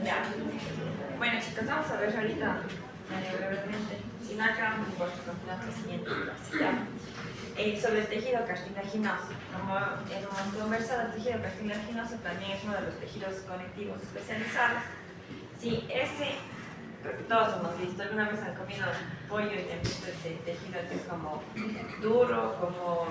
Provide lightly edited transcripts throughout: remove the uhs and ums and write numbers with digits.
Ya. Bueno, chicos, vamos a ver ahorita brevemente, si no acabamos por continuar la siguiente clase, ¿ya? Sobre el tejido cartilaginoso. Como hemos conversado, el tejido cartilaginoso también es uno de los tejidos conectivos especializados. Sí, creo que todos hemos visto, alguna vez han comido pollo y han visto este tejido que es como duro, como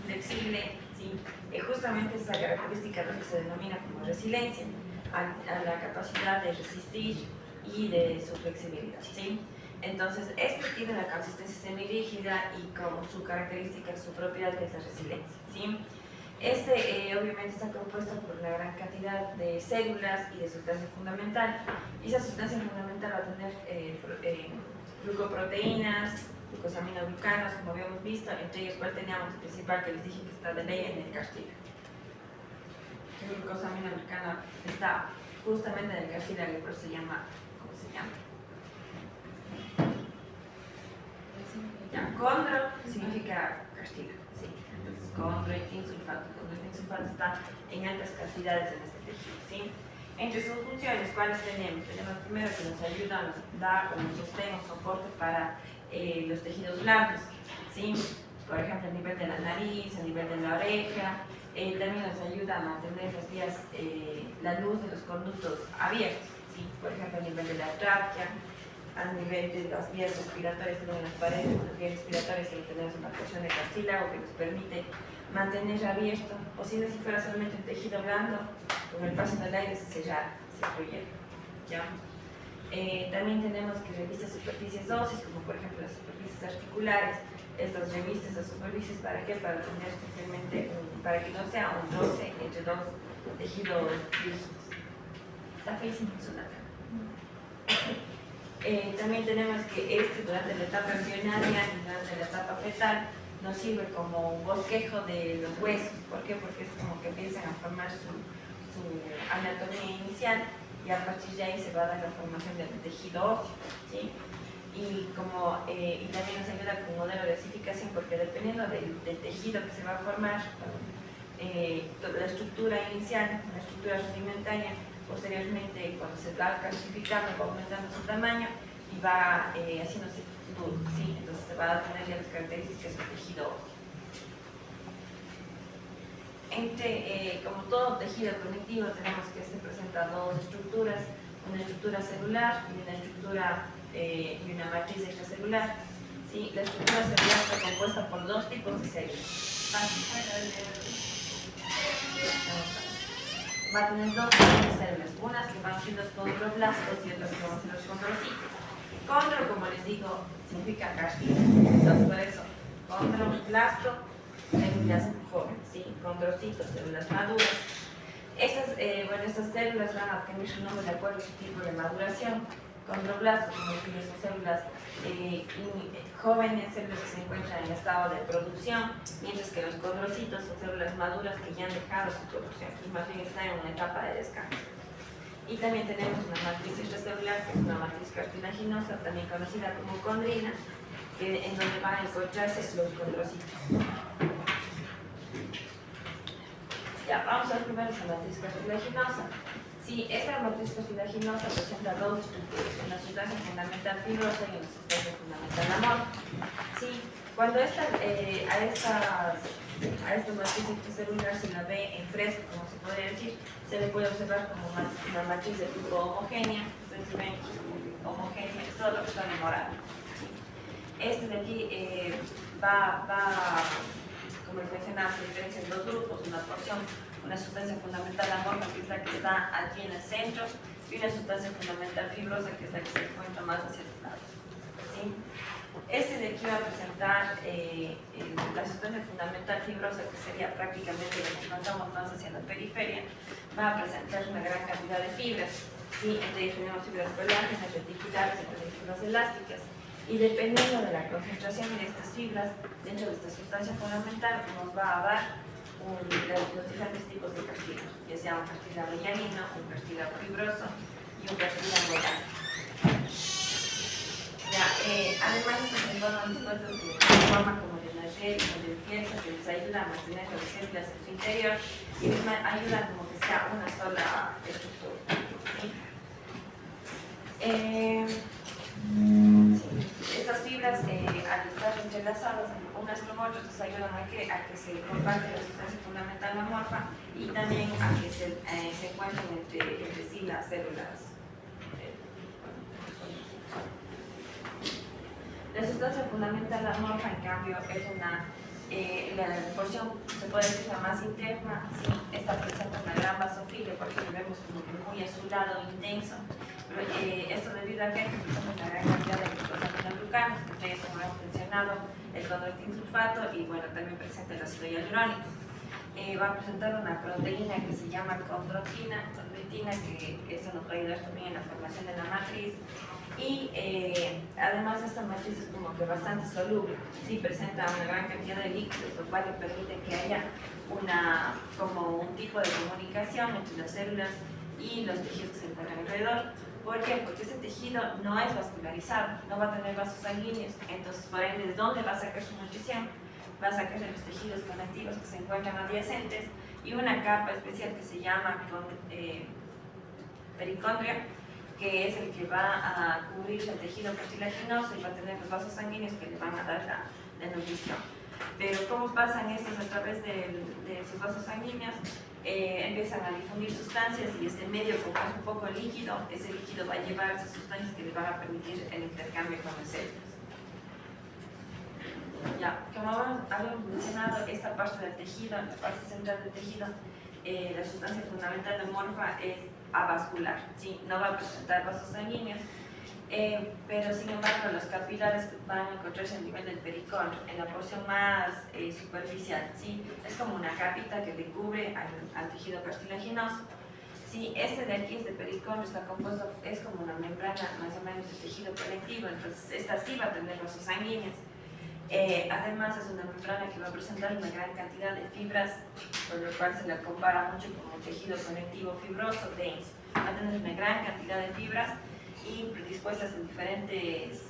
flexible, ¿sí? Justamente esa característica es lo que se denomina como resiliencia, a la capacidad de resistir y de su flexibilidad, ¿sí? Entonces, este tiene la consistencia semirígida y como su característica, su propiedad que es la resiliencia, ¿sí? Obviamente está compuesto por una gran cantidad de células y de sustancia fundamental. Y esa sustancia fundamental va a tener glucoproteínas, glucosaminoglucanos, como habíamos visto, entre ellos cuál teníamos el principal que les dije que está de ley en el cartílago. El glucosaminoglucano está justamente en el cartílago y por eso se llama, ¿cómo se llama? Ya, condro significa cartílago, ¿sí? Entonces, condroitinsulfato. Condroitinsulfato está en altas cantidades en este tejido, ¿sí? Entre sus funciones, ¿cuáles tenemos? Tenemos primero que nos ayuda, nos da un sostén o soporte para los tejidos blandos, ¿sí? Por ejemplo, a nivel de la nariz, a nivel de la oreja. También nos ayuda a mantener las vías, la luz de los conductos abiertos, ¿sí? Por ejemplo, a nivel de la tráquea, a nivel de las vías respiratorias, en las paredes de las vías respiratorias, tenemos una porción de cartílago que nos permite mantener abierto, posible si fuera solamente un tejido blando, con el paso del aire se cerrara, se fluye, ¿ya? También tenemos que revista superficies óseas, como por ejemplo las superficies articulares. Estas revistas las superficies, ¿para qué? Para tener especialmente, para que no sea un roce entre dos tejidos rígidos. Está feísimo su nada. También tenemos que durante la etapa embrionaria y durante la etapa fetal nos sirve como un bosquejo de los huesos. ¿Por qué? Porque es como que empiezan a formar su anatomía inicial y a partir de ahí se va a dar la formación del tejido óseo, ¿sí? Y también nos ayuda con un modelo de osificación porque dependiendo del tejido que se va a formar, la estructura inicial, la estructura rudimentaria, posteriormente cuando se va calcificando va aumentando su tamaño y va haciéndose duro, ¿sí? Entonces se va a tener ya las características del tejido óseo. Como todo tejido conectivo tenemos que presenta dos estructuras, una estructura celular y una estructura y una matriz extracelular, ¿sí? La estructura celular está compuesta por dos tipos de células. Va a tener dos tipos de células, unas que van a ser los condroblastos y otras que van a ser los condrocitos. Condro, como les digo, significa cartílago, entonces por eso, condroblasto, células jóvenes, ¿sí? Condrocitos, células maduras. Estas células van a adquirir su nombre de acuerdo a su tipo de maduración. Condroblastos, como dije, son células jóvenes, células que se encuentran en estado de producción, mientras que los condrocitos son células maduras que ya han dejado su producción y más bien están en una etapa de descanso. Y también tenemos una matriz extracelular, que es una matriz cartilaginosa, también conocida como condrina, en donde van a encontrarse los condrocitos. Ya, vamos a ver primero esa matriz cartilaginosa. Sí, esta matriz cartilaginosa presenta dos estructuras, una sustancia fundamental fibrosa y una sustancia fundamental amorfa. Sí, cuando a esta matriz extracelular se la ve en fresco, como se podría decir, se le puede observar como una matriz de tipo homogénea. Ustedes ven homogénea, es todo lo que está en morado. Este de aquí como les mencionaba, se diferencia en dos grupos, una porción, una sustancia fundamental amorfa, que es la que está aquí en el centro, y una sustancia fundamental fibrosa, que es la que se encuentra más hacia los lados. ¿sí? Este de aquí va a presentar la sustancia fundamental fibrosa, que sería prácticamente lo que encontramos más hacia la periferia. Va a presentar una gran cantidad de fibras, ¿sí? Entre ellas tenemos fibras colágenas, reticulares y fibras elásticas. Y dependiendo de la concentración de estas fibras dentro de esta sustancia fundamental, nos va a dar los diferentes tipos de cartílago, ya sea un cartílago llanino, un cartílago fibroso y un cartílago elástico. Además, estos entornos dispuestos de forma como de nacer y de pieza, que les ayuda a mantener las células en su interior y les ayuda como que sea una sola estructura. ¿Sí? Estas fibras, al estar entrelazadas unas con otras, les ayudan a que se comparte la sustancia fundamental amorfa y también a que se encuentren entre sí las células. La sustancia fundamental amorfa, en cambio, es la porción, se puede decir, la más interna. ¿Sí? Esta presenta una gran basofilia, porque lo vemos como que muy azulado, intenso. Esto debido a que presenta una gran cantidad de glucosaminoglicanos, entre ellos, como hemos mencionado, el condroitinsulfato y bueno, también presenta el ácido hialurónico. Va a presentar una proteína que se llama condroitina, que eso nos va a ayudar también en la formación de la matriz. Y además esta matriz es como que bastante soluble, sí, presenta una gran cantidad de líquidos, lo cual le permite que haya como un tipo de comunicación entre las células y los tejidos que se encuentran alrededor. ¿Por qué? Porque ese tejido no es vascularizado, no va a tener vasos sanguíneos, entonces por ende, ¿de dónde va a sacar su nutrición? Va a sacar de los tejidos conectivos que se encuentran adyacentes y una capa especial que se llama pericondrio, que es el que va a cubrir el tejido cartilaginoso y va a tener los vasos sanguíneos que le van a dar la nutrición. Pero ¿cómo pasan estos a través de sus vasos sanguíneos? Empiezan a difundir sustancias y este medio, como es un poco líquido, ese líquido va a llevar esas sustancias que le van a permitir el intercambio con las células. Ya, como habíamos mencionado, esta parte del tejido, la parte central del tejido, la sustancia fundamental amorfa es avascular, ¿sí? No va a presentar vasos sanguíneos, pero sin embargo los capilares van a encontrarse a nivel del pericondrio, en la porción más superficial, ¿sí? Es como una capita que le cubre al tejido cartilaginoso. Sí, este de aquí, este pericondrio, está compuesto, es como una membrana más o menos de tejido conectivo, entonces esta sí va a tener vasos sanguíneos. Además es una membrana que va a presentar una gran cantidad de fibras, por lo cual se la compara mucho con el tejido conectivo fibroso, denso. Va a tener una gran cantidad de fibras y dispuestas en diferentes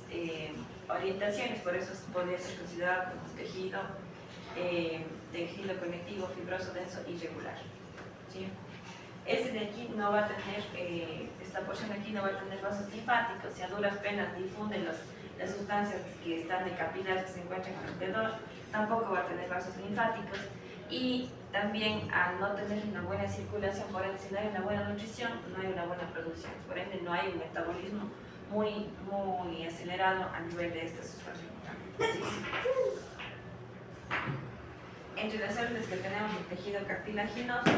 orientaciones, por eso podría ser considerado como un tejido conectivo fibroso, denso y regular. ¿Sí? Este de aquí no va a tener, esta porción de aquí no va a tener vasos linfáticos y a duras penas difunden las sustancias que están de capilares que se encuentran alrededor, tampoco va a tener vasos linfáticos y también al no tener una buena circulación, por ende si no hay una buena nutrición, no hay una buena producción, por ende no hay un metabolismo muy acelerado a nivel de estas sustancias. Entre las células que tenemos el tejido cartilaginoso,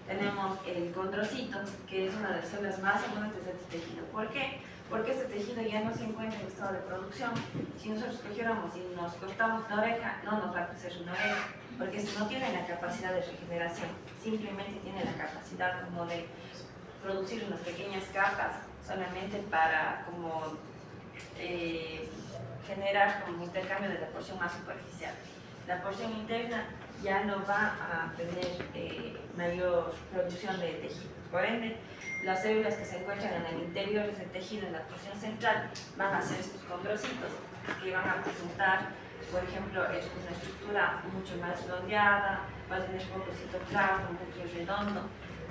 tenemos el condrocito, que es una de las células más abundantes de este tejido. ¿Por qué? Porque este tejido ya no se encuentra en estado de producción. Si nosotros cogiéramos y nos cortamos la oreja, no nos va a crecer una oreja, porque no tiene la capacidad de regeneración, simplemente tiene la capacidad como de producir unas pequeñas capas solamente para como generar como un intercambio de la porción más superficial. La porción interna ya no va a tener mayor producción de tejido. Por ende, las células que se encuentran en el interior del tejido, en la porción central, van a ser estos condrocitos que van a presentar, por ejemplo, una estructura mucho más redondeada, va a tener poco citoplasma, un núcleo redondo,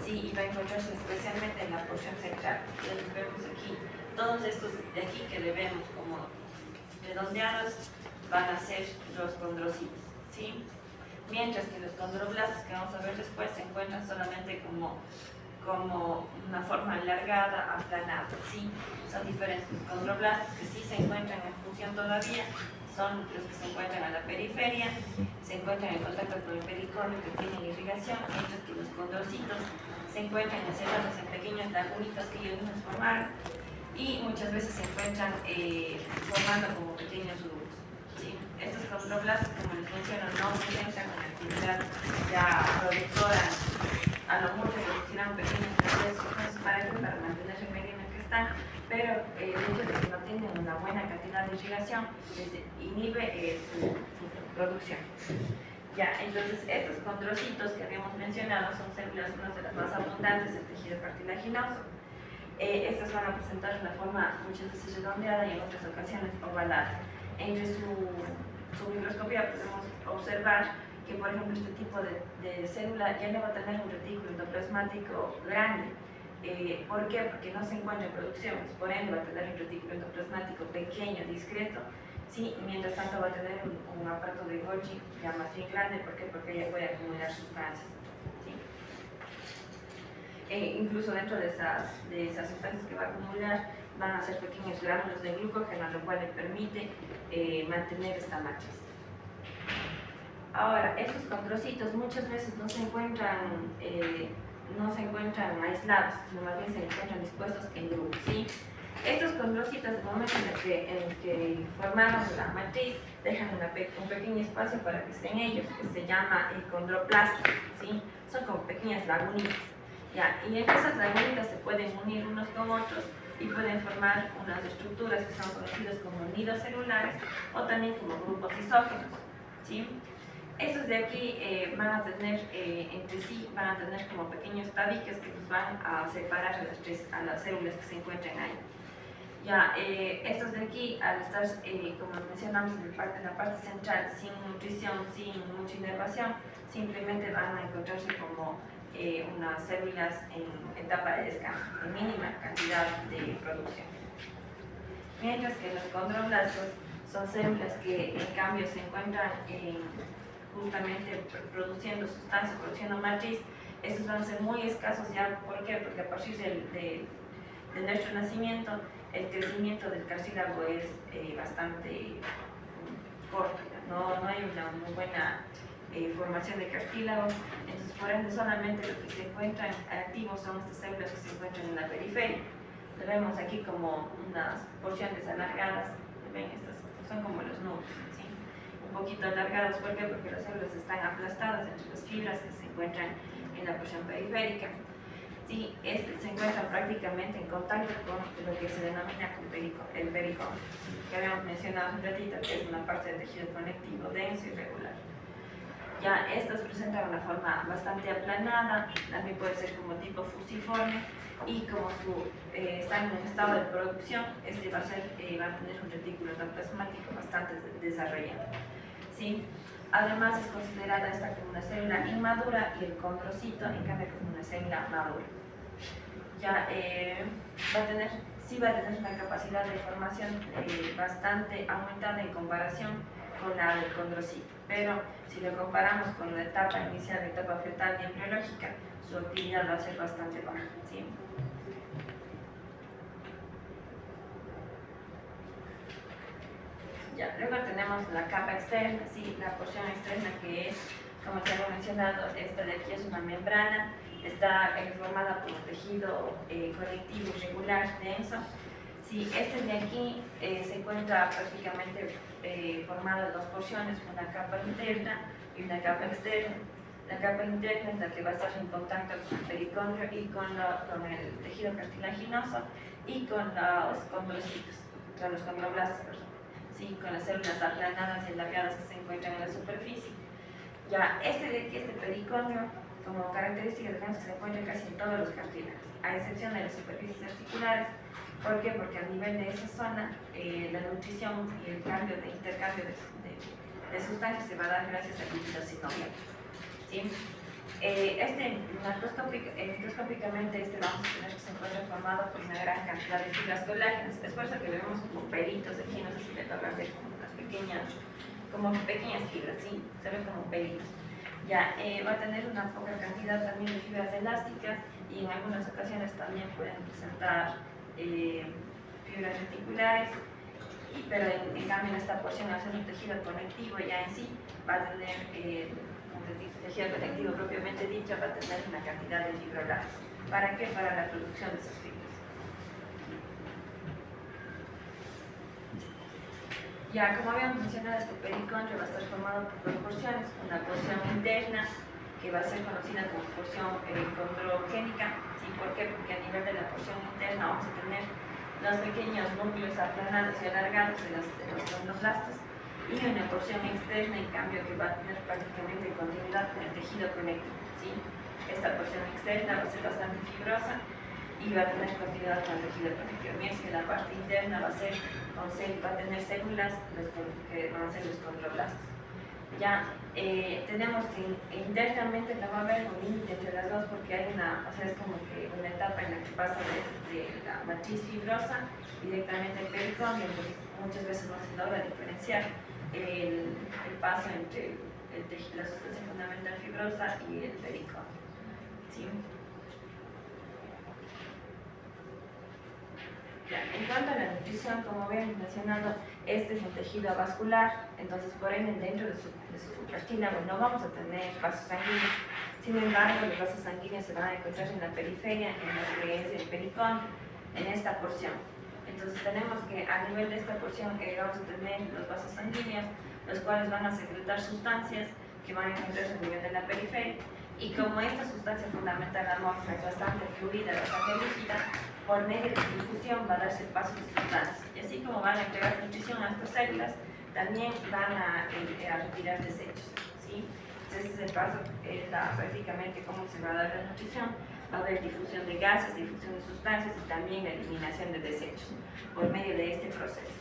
¿sí? Y va a encontrarse especialmente en la porción central. Entonces vemos aquí, todos estos de aquí que le vemos como redondeados van a ser los condrocitos, ¿sí? Mientras que los condroblastos, que vamos a ver después, se encuentran solamente como una forma alargada, aplanada, ¿sí? Son diferentes. Los condroblastos que sí se encuentran en función todavía son los que se encuentran a la periferia, se encuentran en contacto con el pericondrio que tienen irrigación, mientras que los condrocitos se encuentran encerrados en pequeños lagunitas que ellos mismos formaron y muchas veces se encuentran encuentran formando como pequeños grupos. ¿Sí? Estos condroblastos, como les menciono, no se centran en la actividad ya productora, a lo mucho producirán pequeños procesos. Entonces, ¿para qué? Para mantener el medio en el que están, pero el hecho de que no tienen una buena cantidad de irrigación inhibe su producción. Ya, entonces estos condrocitos que habíamos mencionado son células, unas de las más abundantes del tejido cartilaginoso. Estas van a presentar una forma muchas veces redondeada y en otras ocasiones ovalada. Entre su microscopía podemos observar que, por ejemplo, este tipo de célula ya no va a tener un retículo endoplasmático grande. ¿Por qué? Porque no se encuentra en producción, por ende va a tener un retículo endoplasmático pequeño, discreto. Sí, mientras tanto va a tener un aparato de Golgi ya más bien grande. ¿Por qué? Porque ella puede acumular sustancias. ¿Sí? Incluso dentro de esas sustancias que va a acumular van a ser pequeños gránulos de glucógeno, lo cual le permite mantener esta matriz. Ahora, estos condrocitos muchas veces no se encuentran aislados, sino más bien se encuentran dispuestos en grupos. ¿Sí? Estos condrocitos, en el momento en el que formaron la matriz, dejan un pequeño espacio para que estén ellos, que se llama el condroplasto. ¿Sí? Son como pequeñas lagunitas. ¿Ya? Y en esas lagunitas se pueden unir unos con otros y pueden formar unas estructuras que son conocidas como nidos celulares o también como grupos isógenos. ¿Sí? Estos de aquí van a tener entre sí, van a tener como pequeños tabiques que los van a separar a las células que se encuentran ahí. Ya, estos de aquí, al estar, como mencionamos en la parte central, sin nutrición, sin mucha inervación, simplemente van a encontrarse como unas células en etapa de descanso, en mínima cantidad de producción. Mientras que los condroblastos son células que en cambio se encuentran justamente produciendo sustancias, produciendo matriz. Estos van a ser muy escasos ya. ¿Por qué? Porque a partir de nuestro nacimiento el crecimiento del cartílago es bastante corto, no hay una muy buena formación de cartílago, entonces por ende solamente lo que se encuentran activos son estas células que se encuentran en la periferia. Lo vemos aquí como unas porciones alargadas, ven, estas son como los núcleos, ¿sí? Un poquito alargadas. ¿Por qué? Porque las células están aplastadas entre las fibras que se encuentran en la porción periférica. Sí, se encuentra prácticamente en contacto con lo que se denomina el pericón, que habíamos mencionado un ratito, que es una parte del tejido conectivo denso y regular. Ya estas presentan una forma bastante aplanada, también puede ser como tipo fusiforme, y como están en un estado de producción, va a tener un retículo endoplasmático bastante desarrollado. ¿Sí? Además es considerada esta como una célula inmadura y el condrocito en cambio como una célula madura. Ya sí va a tener una capacidad de formación bastante aumentada en comparación con la del condrocito, pero si lo comparamos con la etapa inicial, la etapa fetal y embriológica, su actividad va a ser bastante baja. ¿Sí? Ya, luego tenemos la capa externa, sí, la porción externa que es, como se ha mencionado, esta de aquí es una membrana, está formada por un tejido conectivo irregular, denso. Sí, este de aquí se encuentra prácticamente formado de dos porciones, una capa interna y una capa externa. La capa interna es la que va a estar en contacto con el pericondrio y con el tejido cartilaginoso y con los condrocitos, con los condroblastos, perdón. Sí, con las células aplanadas y alargadas que se encuentran en la superficie. Ya, este de aquí, este pericondrio, como característica tenemos que se encuentra casi en todos los cartílagos, a excepción de las superficies articulares. ¿Por qué? Porque a nivel de esa zona, la nutrición y el intercambio de sustancias se va a dar gracias al líquido sinovial. ¿Sí? Microscópicamente vamos a tener que se encuentra formado por una gran cantidad de fibras colágenas. Es por eso que vemos como pelitos aquí, no sé si le logran ver como unas pequeñas fibras, ¿sí? Se ven como pelitos. Ya, va a tener una poca cantidad también de fibras elásticas y en algunas ocasiones también pueden presentar fibras reticulares, pero en cambio en esta porción, al ser un tejido conectivo ya en sí, va a tener un tejido conectivo propiamente dicho, va a tener una cantidad de fibroblastos. ¿Para qué? Para la producción de esas fibras. Ya, como habíamos mencionado, este pericondrio va a estar formado por dos porciones, una porción interna, que va a ser conocida como porción condrogénica. ¿Sí? ¿Por qué? Porque a nivel de la porción interna vamos a tener los pequeños núcleos aplanados y alargados de los condroblastos, y una porción externa, en cambio, que va a tener prácticamente continuidad con el tejido conectivo. ¿Sí? Esta porción externa va a ser bastante fibrosa y va a tener continuidad con el tejido conectivo, mientras que la parte interna va a tener células que van a ser los condroblastos. Ya tenemos que internamente no va a haber un límite entre las dos, porque hay es como que una etapa en la que pasa de la matriz fibrosa directamente al pericondrio, entonces muchas veces no se logra diferenciar el paso entre la sustancia fundamental fibrosa y el pericondrio. ¿Sí? En cuanto a la nutrición, como ven mencionado, este es un tejido vascular, entonces por ende dentro de su cartílago no vamos a tener vasos sanguíneos. Sin embargo, los vasos sanguíneos se van a encontrar en la periferia, en lo que es el pericondrio, en esta porción. Entonces tenemos que a nivel de esta porción vamos a tener los vasos sanguíneos, los cuales van a secretar sustancias que van a encontrarse a nivel de la periferia. Y como esta sustancia fundamental amorfa es bastante fluida, bastante líquida, por medio de difusión va a darse el paso de sustancias. Y así como van a entregar nutrición a estas células, también van a retirar desechos. ¿Sí? Entonces, este es el paso, prácticamente cómo se va a dar la nutrición. Va a haber difusión de gases, difusión de sustancias y también la eliminación de desechos por medio de este proceso.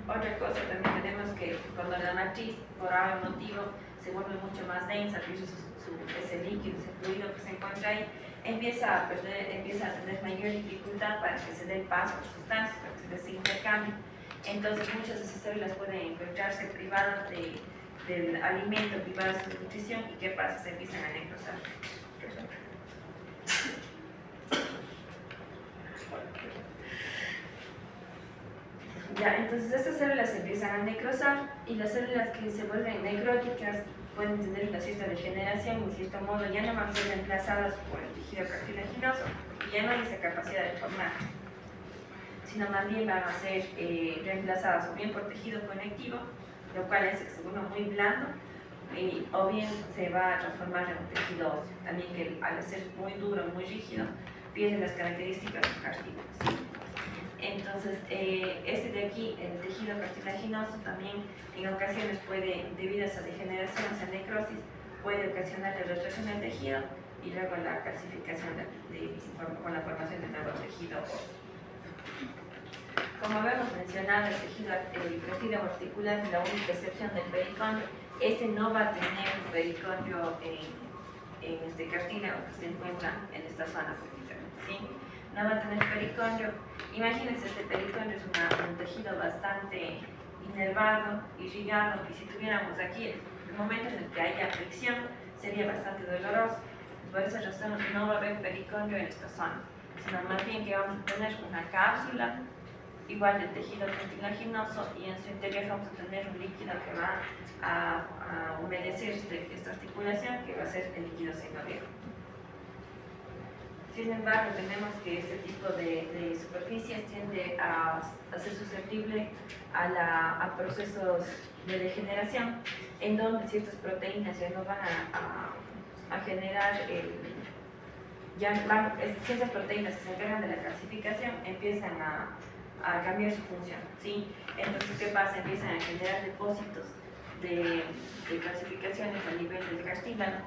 Otra cosa, también tenemos que cuando la matriz, por algún motivo, se vuelve mucho más densa, pierde ese líquido, ese fluido que se encuentra ahí, empieza a tener mayor dificultad para que se dé el paso a las sustancias, para que se dé ese intercambio. Entonces muchas de esas células pueden encontrarse privadas del alimento, privadas de nutrición, y ¿qué pasa? Se empiezan a necrosar. Ya, entonces estas células se empiezan a necrosar, y las células que se vuelven necróticas pueden tener una cierta degeneración, y de cierto modo ya no van a ser reemplazadas por el tejido cartilaginoso, y ya no hay esa capacidad de formar, sino más bien van a ser reemplazadas o bien por tejido conectivo, lo cual es uno muy blando, o bien se va a transformar en un tejido óseo, también que al ser muy duro, muy rígido, pierde las características del cartílago. ¿Sí? Entonces, este de aquí, el tejido cartilaginoso, también en ocasiones puede, debido a esa degeneración, esa necrosis, puede ocasionar la retracción del tejido y luego la calcificación con la formación de nuevo tejido óseo. Como habíamos mencionado, el tejido articular es la única excepción del pericondrio. Este no va a tener un pericondrio en este cartílago que se encuentra en esta zona prácticamente, ¿sí? No va a tener pericondrio. Imagínense, este pericondrio es un tejido bastante inervado, irrigado, y si tuviéramos aquí el momento en el que haya fricción sería bastante doloroso. Por esa razón no va a haber pericondrio en esta zona, sino más bien que vamos a tener una cápsula igual del tejido cartilaginoso, y en su interior vamos a tener un líquido que va a humedecer esta articulación, que va a ser el líquido sinovial. Sin embargo, tenemos que este tipo de superficies tiende a ser susceptible a procesos de degeneración, en donde ciertas proteínas ya no van a generar ciertas proteínas que se encargan de la calcificación empiezan a cambiar su función, ¿sí? Entonces, ¿qué pasa? Empiezan a generar depósitos de calcificaciones a nivel del cartílago.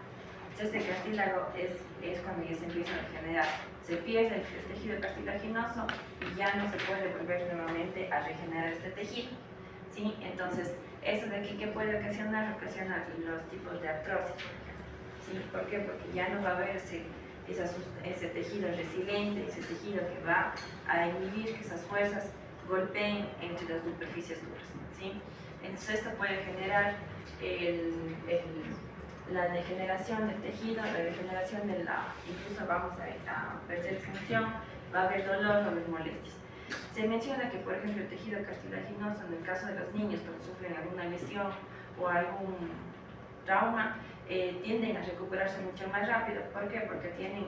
Entonces, este cartílago es cuando ya se empieza a regenerar. Se pierde el tejido cartilaginoso y ya no se puede volver nuevamente a regenerar este tejido, ¿sí? Entonces, eso de aquí, ¿qué puede ocasionar? Ocasiona los tipos de artrosis, ¿sí? ¿Por qué? Porque ya no va a haber ese tejido resiliente, ese tejido que va a inhibir que esas fuerzas golpeen entre las superficies duras, ¿sí? Entonces, esto puede generar la degeneración del tejido, la degeneración incluso vamos a perder función, va a haber dolor, va a haber molestias. Se menciona que, por ejemplo, el tejido cartilaginoso, en el caso de los niños cuando sufren alguna lesión o algún trauma, tienden a recuperarse mucho más rápido. ¿Por qué? Porque tienen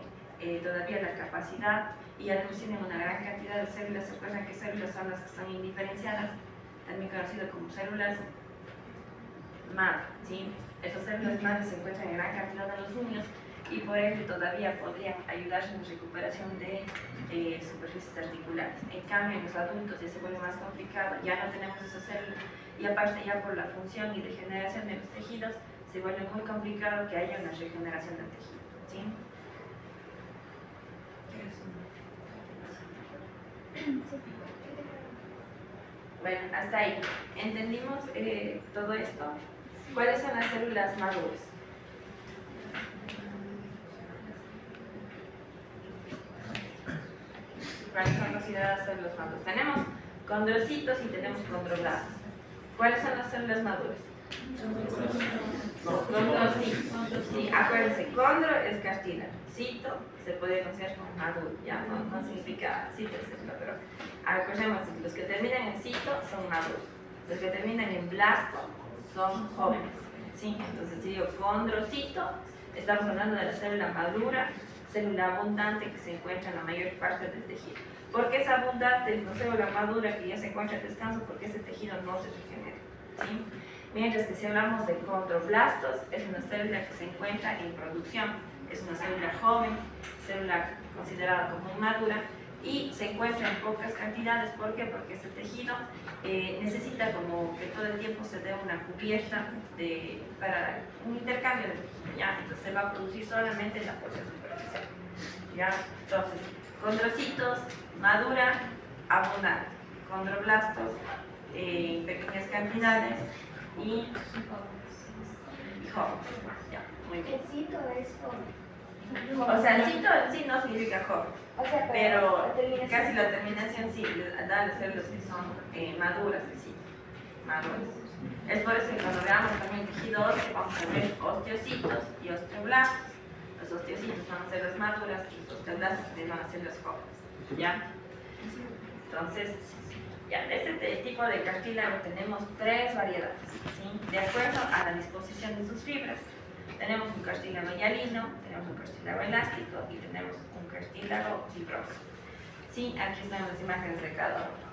todavía la capacidad y además tienen una gran cantidad de células. ¿Se acuerdan que células son las que están indiferenciadas? También conocido como células madre, ¿sí? Esas células madre se encuentran en gran cantidad en los niños y por ello todavía podrían ayudar en la recuperación de superficies articulares. En cambio, en los adultos ya se vuelve más complicado, ya no tenemos esas células y aparte ya por la función y degeneración de los tejidos se vuelve muy complicado que haya una regeneración del tejido, ¿sí? Bueno, hasta ahí. ¿Entendimos todo esto? ¿Cuáles son las células maduras? ¿Cuáles son consideradas células maduras? Tenemos condrocitos y tenemos condroblastos. ¿Cuáles son las células maduras? Condrocitos. Sí, acuérdense, condro es cartílago. Cito se puede considerar como maduro, ya no significa cito, pero acordemos, los que terminan en cito son maduros, los que terminan en blasto son jóvenes, ¿sí? Entonces si digo condrocito, estamos hablando de la célula madura, célula abundante que se encuentra en la mayor parte del tejido. ¿Por qué es abundante la célula madura que ya se encuentra en descanso? Porque ese tejido no se regenera, ¿sí? Mientras que si hablamos de condroblastos, es una célula que se encuentra en producción, es una célula joven, célula considerada como inmadura y se encuentra en pocas cantidades. ¿Por qué? Porque ese tejido necesita como que todo el tiempo se dé una cubierta para un intercambio de tejido, ¿ya? Entonces se va a producir solamente en la porción superficial, ¿ya? Entonces, condrocitos, madura, abundante, condroblastos, pequeñas cantidades y joven, ¿ya? Muy bien. El cito es joven. O sea, el cito en sí no significa joven, O sea, pero casi la terminación sí da las células que son maduras del cito, maduras. Es por eso que cuando veamos también el tejido óseo vamos a ver osteocitos y osteoblastos. Los osteocitos van a ser las maduras y los osteoblastos van a ser las jóvenes, ¿ya? Entonces, ya, de este tipo de cartílago tenemos tres variedades, ¿sí? De acuerdo a la disposición de sus fibras. Tenemos un cartílago hialino, tenemos un cartílago elástico y tenemos un cartílago fibroso. Sí, aquí están las imágenes de cada uno.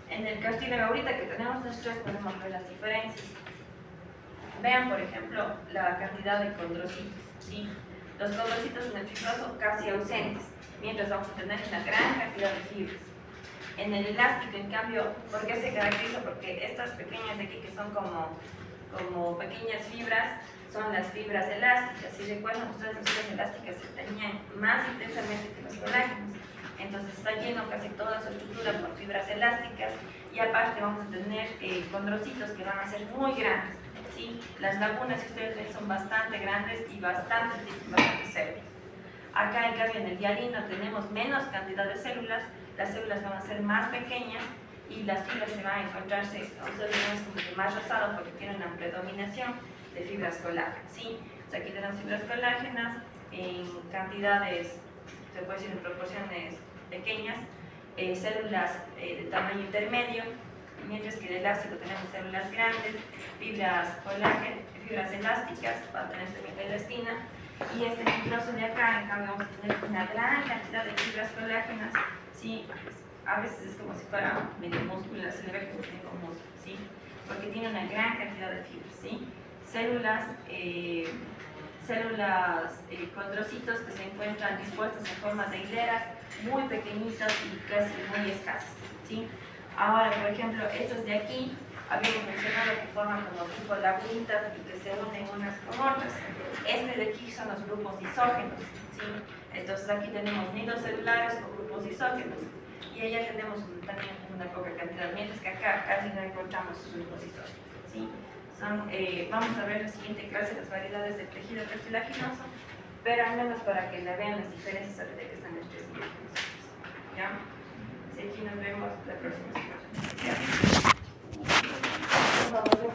En el cartílago ahorita que tenemos los tres podemos ver las diferencias. Vean, por ejemplo, la cantidad de condrocitos, ¿sí? Los condrocitos en el fibroso casi ausentes, mientras vamos a tener una gran cantidad de fibras. En el elástico, en cambio, ¿por qué se caracteriza? Porque estas pequeñas de aquí que son como pequeñas fibras, son las fibras elásticas. Si recuerdan ustedes, las fibras elásticas se teñían más intensamente que los colágenos. Entonces está lleno casi toda su estructura por fibras elásticas y aparte vamos a tener condrocitos que van a ser muy grandes, ¿sí? Las lagunas que ustedes ven son bastante grandes y bastante células. Acá en cambio en el hialino tenemos menos cantidad de células, las células van a ser más pequeñas y las fibras se van a encontrarse, ustedes ven como que más rosado porque tienen una predominación de fibras colágenas, ¿sí? O sea, aquí tenemos fibras colágenas en cantidades, se puede decir en proporciones pequeñas, células de tamaño intermedio, mientras que en el elástico tenemos células grandes, fibras elásticas, va a tener también elastina, y este fibroso de acá, en cambio, vamos a tener una gran cantidad de fibras colágenas, ¿sí? A veces es como si fuera medio músculo, se le ve como tiene como músculo, ¿sí? Porque tiene una gran cantidad de fibras, ¿sí? Células condrocitos que se encuentran dispuestas en forma de hileras muy pequeñitas y casi muy escasas, ¿sí? Ahora, por ejemplo, estos de aquí, habíamos mencionado que forman como tipo lagunitas y que se unen unas con otras. Este de aquí son los grupos isógenos, ¿sí? Entonces aquí tenemos nidos celulares o grupos isógenos y allá tenemos también una poca cantidad, mientras que acá casi no encontramos grupos isógenos, ¿sí? Vamos a ver en la siguiente clase las variedades del tejido cartilaginoso, pero al menos para que la vean las diferencias ahorita que están entre sí. ¿Ya? Así aquí nos vemos la próxima semana. ¿Ya? Vamos a repasar.